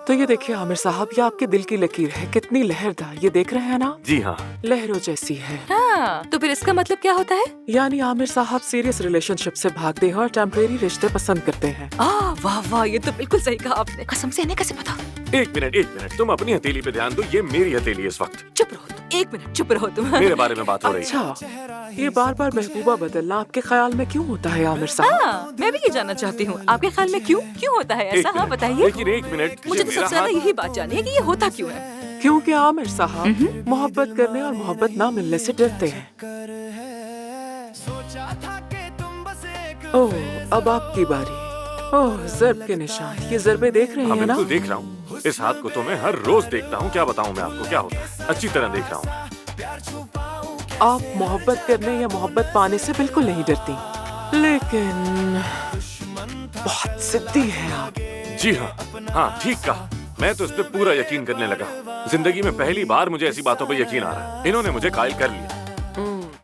तो ये देखिए आमिर साहब, ये आपके दिल की लकीर है, कितनी लहरदार, ये देख रहे हैं ना? जी हाँ। लहरों जैसी है। हाँ, तो फिर इसका मतलब क्या होता है? यानी आमिर साहब सीरियस रिलेशनशिप से भागते हैं और टेम्परेरी रिश्ते पसंद करते हैं। वाह वाह, ये तो बिल्कुल सही कहा आपने। कसम से इन्हें कैसे पता? एक मिनट, तुम अपनी हथेली पे ध्यान दो, ये मेरी हथेली है इस वक्त। चुप रहो तुम, 1 मिनट चुप रहो तुम। मेरे बारे में बात हो रही है। अच्छा, ये बार बार महबूबा बदलना आपके ख्याल में क्यों होता है आमिर साहब? हाँ, मैं भी ये जानना चाहती हूँ, आपके ख्याल में क्यों होता है एक ऐसा? हाँ मिनट, बताइए। लेकिन एक मिनट, मुझे तो मेरा सबसे ज्यादा हाथ- यही बात जाननी है कि ये होता क्यों है। क्योंकि आमिर साहब मोहब्बत करने और मोहब्बत ना मिलने से डरते हैं। ओह, अब आपकी बारी। ओह, ज़र्ब के निशान, ये ज़रबे देख रहे हाँ हैं ना? बिल्कुल देख रहा हूँ। इस हाथ को तो मैं हर रोज देखता हूँ, क्या बताऊँ मैं आपको क्या होता है, अच्छी तरह देख रहा हूँ। आप मोहब्बत करने या मोहब्बत पाने से बिल्कुल नहीं डरती, लेकिन बहुत जिद्दी है आप। जी हाँ, ठीक कहा। मैं तो इस पे पूरा यकीन करने लगा। जिंदगी में पहली बार मुझे ऐसी बातों पे यकीन आ रहा है। इन्होंने मुझे कायल कर लिया।